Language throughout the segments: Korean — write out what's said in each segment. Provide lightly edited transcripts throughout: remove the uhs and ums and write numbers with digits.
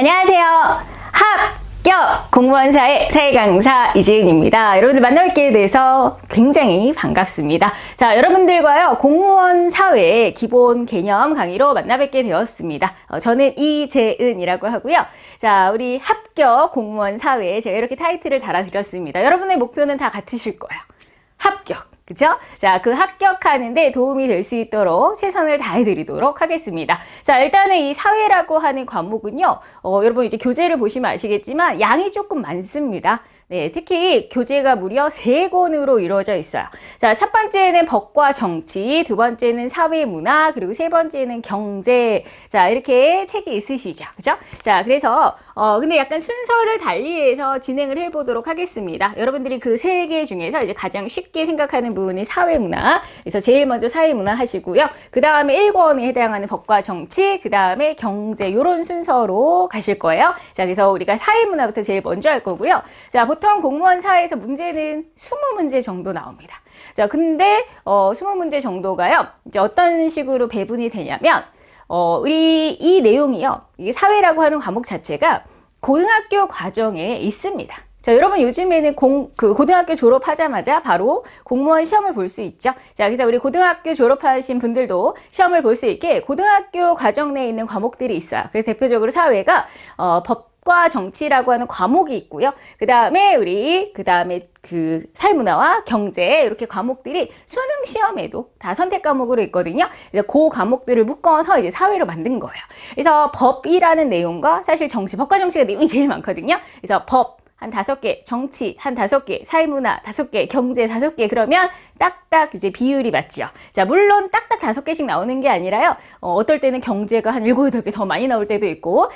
안녕하세요. 합격 공무원사회 사회강사 이지은입니다. 여러분들 만나뵙게 돼서 굉장히 반갑습니다. 자, 여러분들과요 공무원 사회 기본 개념 강의로 만나뵙게 되었습니다. 저는 이재은이라고 하고요. 자, 우리 합격 공무원 사회 제가 이렇게 타이틀을 달아드렸습니다. 여러분의 목표는 다 같으실 거예요. 합격. 그죠? 자, 그 합격하는데 도움이 될 수 있도록 최선을 다해드리도록 하겠습니다. 자, 일단은 이 사회라고 하는 과목은요, 여러분 이제 교재를 보시면 아시겠지만 양이 조금 많습니다. 네, 특히 교재가 무려 3권으로 이루어져 있어요. 자, 첫 번째는 법과 정치, 두 번째는 사회문화, 그리고 세 번째는 경제. 자, 이렇게 책이 있으시죠. 그죠? 자, 그래서, 근데 약간 순서를 달리해서 진행을 해보도록 하겠습니다. 여러분들이 그 3개 중에서 이제 가장 쉽게 생각하는 부분이 사회문화. 그래서 제일 먼저 사회문화 하시고요. 그 다음에 1권에 해당하는 법과 정치, 그 다음에 경제, 요런 순서로 가실 거예요. 자, 그래서 우리가 사회문화부터 제일 먼저 할 거고요. 자, 보통 공무원 사회에서 문제는 20문제 정도 나옵니다. 자, 근데 20문제 정도가요. 이제 어떤 식으로 배분이 되냐면 우리 이 내용이요. 이게 사회라고 하는 과목 자체가 고등학교 과정에 있습니다. 자, 여러분 요즘에는 고등학교 졸업하자마자 바로 공무원 시험을 볼 수 있죠. 자, 그래서 우리 고등학교 졸업하신 분들도 시험을 볼 수 있게 고등학교 과정 내에 있는 과목들이 있어요. 그래서 대표적으로 사회가 법과 정치라고 하는 과목이 있고요. 그 다음에 그 사회문화와 경제 이렇게 과목들이 수능 시험에도 다 선택 과목으로 있거든요. 그래서 그 과목들을 묶어서 이제 사회로 만든 거예요. 그래서 법이라는 내용과 사실 정치, 법과 정치가 내용이 제일 많거든요. 그래서 법 한 5개, 정치 한 5개, 사회문화 5개, 경제 5개, 그러면 딱딱 이제 비율이 맞죠. 자, 물론 딱딱 5개씩 나오는 게 아니라요. 어떨 때는 경제가 한 7, 8개 더 많이 나올 때도 있고,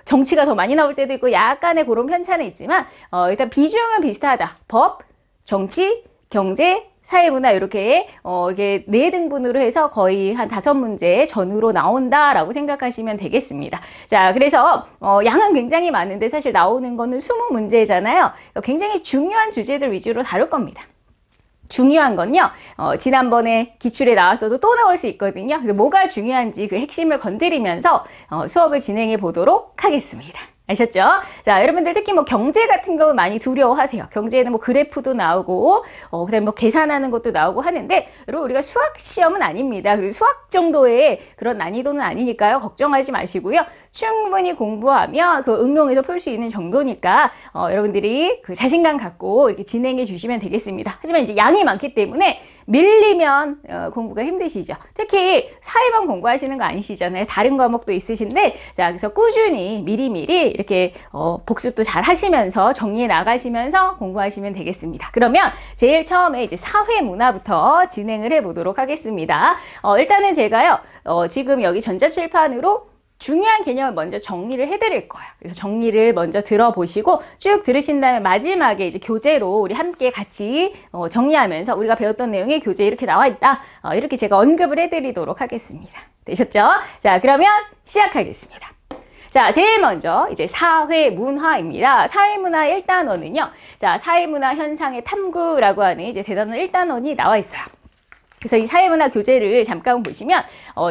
정치가 더 많이 나올 때도 있고, 약간의 그런 편차는 있지만, 일단 비중은 비슷하다. 법, 정치, 경제, 사회문화 이렇게 이게 4등분으로 해서 거의 한 5문제 전후로 나온다라고 생각하시면 되겠습니다. 자, 그래서 양은 굉장히 많은데 사실 나오는 거는 20문제잖아요. 굉장히 중요한 주제들 위주로 다룰 겁니다. 중요한 건요, 지난번에 기출에 나왔어도 또 나올 수 있거든요. 그래서 뭐가 중요한지 그 핵심을 건드리면서 수업을 진행해 보도록 하겠습니다. 아셨죠? 자, 여러분들 특히 경제 같은 거 많이 두려워하세요. 경제에는 그래프도 나오고, 그다음에 계산하는 것도 나오고 하는데, 여러분 우리가 수학 시험은 아닙니다. 그리고 수학 정도의 그런 난이도는 아니니까요. 걱정하지 마시고요. 충분히 공부하면 그 응용해서 풀 수 있는 정도니까, 여러분들이 그 자신감 갖고 이렇게 진행해 주시면 되겠습니다. 하지만 이제 양이 많기 때문에 밀리면 공부가 힘드시죠. 특히 사회만 공부하시는 거 아니시잖아요. 다른 과목도 있으신데, 자, 그래서 꾸준히 미리미리 이렇게 복습도 잘 하시면서 정리해 나가시면서 공부하시면 되겠습니다. 그러면 제일 처음에 이제 사회문화부터 진행을 해 보도록 하겠습니다. 일단은 제가요, 지금 여기 전자칠판으로 중요한 개념을 먼저 정리를 해드릴 거예요. 그래서 정리를 먼저 들어보시고 쭉 들으신 다음에 마지막에 이제 교재로 우리 함께 같이 정리하면서 우리가 배웠던 내용이 교재에 이렇게 나와 있다. 이렇게 제가 언급을 해드리도록 하겠습니다. 되셨죠? 자, 그러면 시작하겠습니다. 자, 제일 먼저 이제 사회문화입니다. 사회문화 1단원은요. 자, 사회문화 현상의 탐구라고 하는 이제 대단원 1단원이 나와 있어요. 그래서 이 사회문화 교재를 잠깐 보시면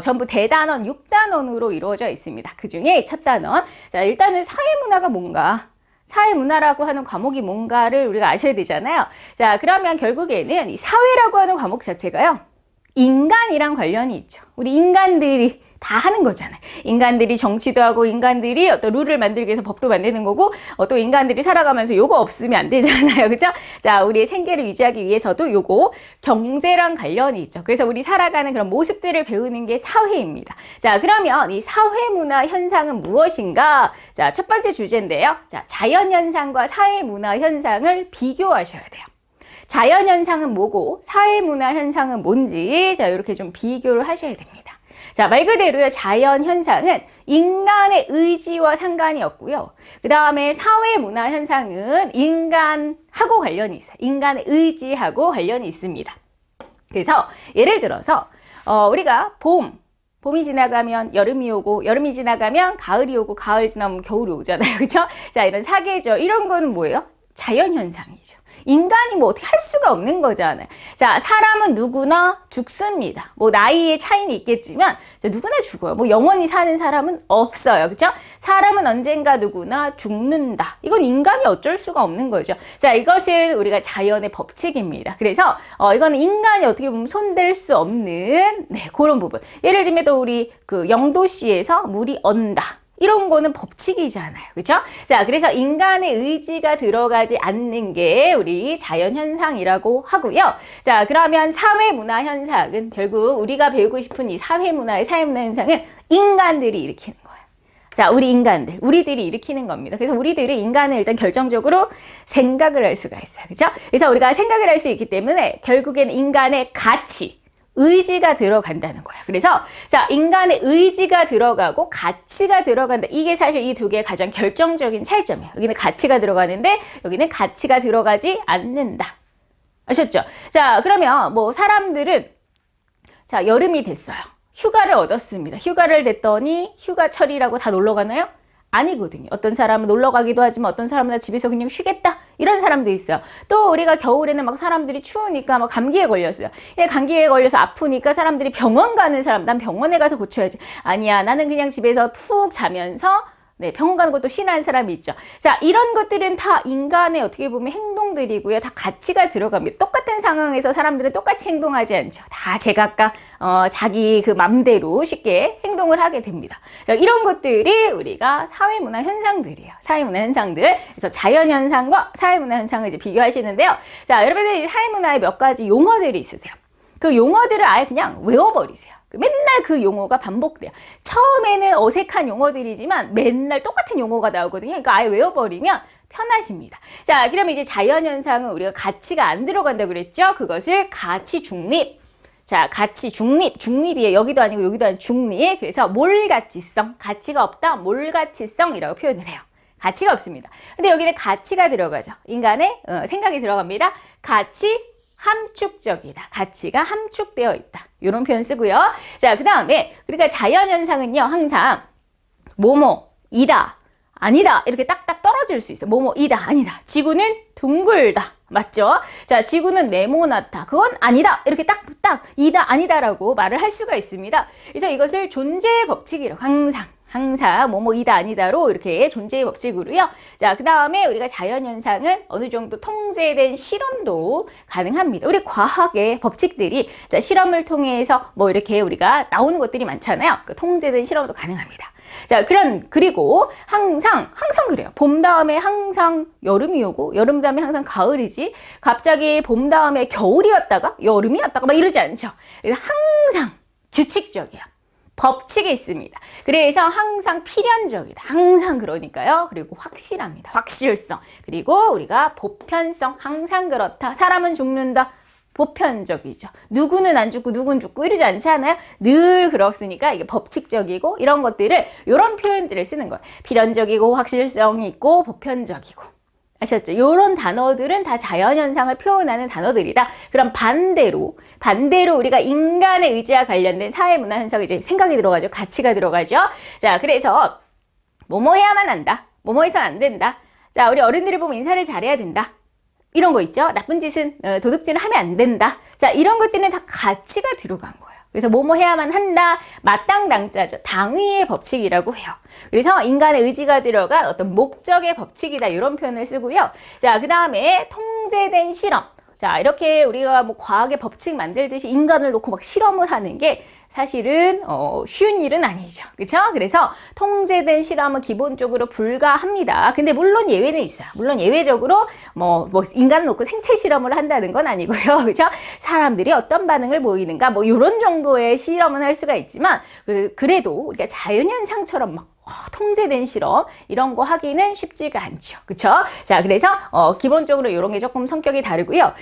전부 대단원 6단원으로 이루어져 있습니다. 그 중에 첫 단원. 자, 일단은 사회문화가 뭔가, 사회문화라고 하는 과목이 뭔가를 우리가 아셔야 되잖아요. 자, 그러면 결국에는 이 사회라고 하는 과목 자체가요, 인간이랑 관련이 있죠. 우리 인간들이 다 하는 거잖아요. 인간들이 정치도 하고, 인간들이 어떤 룰을 만들기 위해서 법도 만드는 거고, 또 인간들이 살아가면서 요거 없으면 안 되잖아요. 그죠? 자, 우리의 생계를 유지하기 위해서도 요거 경제랑 관련이 있죠. 그래서 우리 살아가는 그런 모습들을 배우는 게 사회입니다. 자, 그러면 이 사회문화 현상은 무엇인가? 자, 첫 번째 주제인데요. 자, 자연현상과 사회문화 현상을 비교하셔야 돼요. 자연현상은 뭐고, 사회문화 현상은 뭔지, 자, 이렇게 좀 비교를 하셔야 됩니다. 자, 말 그대로요, 자연 현상은 인간의 의지와 상관이 없고요. 그 다음에 사회문화 현상은 인간하고 관련이 있어요. 인간의 의지하고 관련이 있습니다. 그래서 예를 들어서 우리가 봄이 지나가면 여름이 오고, 여름이 지나가면 가을이 오고, 가을 지나면 겨울이 오잖아요. 그렇죠? 자, 이런 사계절, 이런 거는 뭐예요? 자연 현상이죠. 인간이 뭐 어떻게 할 수가 없는 거잖아요. 자, 사람은 누구나 죽습니다. 뭐 나이의 차이는 있겠지만 누구나 죽어요. 뭐 영원히 사는 사람은 없어요. 그렇죠? 사람은 언젠가 누구나 죽는다. 이건 인간이 어쩔 수가 없는 거죠. 자, 이것은 우리가 자연의 법칙입니다. 그래서 이거는 인간이 어떻게 보면 손댈 수 없는 그런 부분. 예를 들면 또 우리 그 영도시에서 물이 언다. 이런 거는 법칙이잖아요. 그렇죠? 자, 그래서 인간의 의지가 들어가지 않는 게 우리 자연현상이라고 하고요. 자, 그러면 사회문화현상은 결국 우리가 배우고 싶은 이 사회문화의 사회문화현상은 인간들이 일으키는 거예요. 자, 우리 인간들, 우리들이 일으키는 겁니다. 그래서 우리들이 인간을 일단 결정적으로 생각을 할 수가 있어요. 그렇죠? 그래서 우리가 생각을 할 수 있기 때문에 결국에는 인간의 가치, 의지가 들어간다는 거야. 그래서 자, 인간의 의지가 들어가고 가치가 들어간다. 이게 사실 이 두 개의 가장 결정적인 차이점이에요. 여기는 가치가 들어가는데 여기는 가치가 들어가지 않는다. 아셨죠? 자, 그러면 뭐 사람들은 자, 여름이 됐어요. 휴가를 얻었습니다. 휴가를 냈더니 휴가철이라고 다 놀러 가나요? 아니거든요. 어떤 사람은 놀러 가기도 하지만 어떤 사람은 집에서 그냥 쉬겠다. 이런 사람도 있어요. 또 우리가 겨울에는 막 사람들이 추우니까 막 감기에 걸렸어요. 감기에 걸려서 아프니까 사람들이 병원 가는 사람, 난 병원에 가서 고쳐야지. 아니야, 나는 그냥 집에서 푹 자면서 병원 가는 것도 신한 사람이 있죠. 자, 이런 것들은 다 인간의 어떻게 보면 행동들이고요. 다 가치가 들어갑니다. 똑같은 상황에서 사람들은 똑같이 행동하지 않죠. 다 제각각 자기 그 맘대로 쉽게 행동을 하게 됩니다. 자, 이런 것들이 우리가 사회문화 현상들이에요. 사회문화 현상들. 그래서 자연현상과 사회문화 현상을 이제 비교하시는데요. 자, 여러분들 사회문화에 몇 가지 용어들이 있으세요. 그 용어들을 아예 그냥 외워버리세요. 맨날 그 용어가 반복돼요. 처음에는 어색한 용어들이지만 맨날 똑같은 용어가 나오거든요. 그러니까 아예 외워버리면 편하십니다. 자, 그러면 이제 자연현상은 우리가 가치가 안 들어간다고 그랬죠? 그것을 가치 중립. 자, 가치 중립. 중립이에요. 여기도 아니고 여기도 아니고 중립. 그래서 몰가치성. 가치가 없다. 몰가치성이라고 표현을 해요. 가치가 없습니다. 근데 여기는 가치가 들어가죠. 인간의 생각이 들어갑니다. 가치 함축적이다. 가치가 함축되어 있다. 이런 표현 쓰고요. 자, 그 다음에 우리가 자연현상은요. 항상 뭐뭐이다. 아니다. 이렇게 딱딱 떨어질 수 있어요. 뭐뭐이다. 아니다. 지구는 둥글다. 맞죠? 자, 지구는 네모나다. 그건 아니다. 이렇게 딱딱 이다 아니다라고 말을 할 수가 있습니다. 그래서 이것을 존재의 법칙이라고 항상 뭐뭐이다 아니다로 이렇게 존재의 법칙으로요. 자, 그 다음에 우리가 자연현상은 어느 정도 통제된 실험도 가능합니다. 우리 과학의 법칙들이 자, 실험을 통해서 뭐 이렇게 우리가 나오는 것들이 많잖아요. 그 통제된 실험도 가능합니다. 자, 그리고 항상 그래요. 봄 다음에 항상 여름이 오고 여름 다음에 항상 가을이지. 갑자기 봄 다음에 겨울이었다가 여름이었다가 막 이러지 않죠. 그래서 항상 규칙적이야. 법칙이 있습니다. 그래서 항상 필연적이다. 항상 그러니까요. 그리고 확실합니다. 확실성. 그리고 우리가 보편성. 항상 그렇다. 사람은 죽는다. 보편적이죠. 누구는 안 죽고 누구는 죽고 이러지 않잖아요. 늘 그렇으니까 이게 법칙적이고 이런 것들을 이런 표현들을 쓰는 거예요. 필연적이고 확실성이 있고 보편적이고. 아셨죠? 이런 단어들은 다 자연현상을 표현하는 단어들이다. 그럼 반대로 우리가 인간의 의지와 관련된 사회문화 현상이 이제 생각이 들어가죠. 가치가 들어가죠. 자, 그래서 뭐뭐 해야만 한다. 뭐뭐 해서는 안 된다. 자, 우리 어른들을 보면 인사를 잘해야 된다. 이런 거 있죠. 나쁜 짓은 도둑질을 하면 안 된다. 자, 이런 것들은 다 가치가 들어간 거예요. 그래서 뭐뭐 해야만 한다. 마땅당자죠. 당위의 법칙이라고 해요. 그래서 인간의 의지가 들어간 어떤 목적의 법칙이다. 이런 표현을 쓰고요. 자, 그 다음에 통제된 실험. 자, 이렇게 우리가 뭐 과학의 법칙 만들듯이 인간을 놓고 막 실험을 하는 게 사실은 쉬운 일은 아니죠. 그렇죠? 그래서 통제된 실험은 기본적으로 불가합니다. 근데 물론 예외는 있어요. 물론 예외적으로 뭐 인간을 놓고 생체 실험을 한다는 건 아니고요. 그렇죠? 사람들이 어떤 반응을 보이는가 뭐 이런 정도의 실험은 할 수가 있지만 그래도 우리가 자연현상처럼 막 통제된 실험 이런 거 하기는 쉽지가 않죠. 그렇죠? 자, 그래서 기본적으로 이런 게 조금 성격이 다르고요.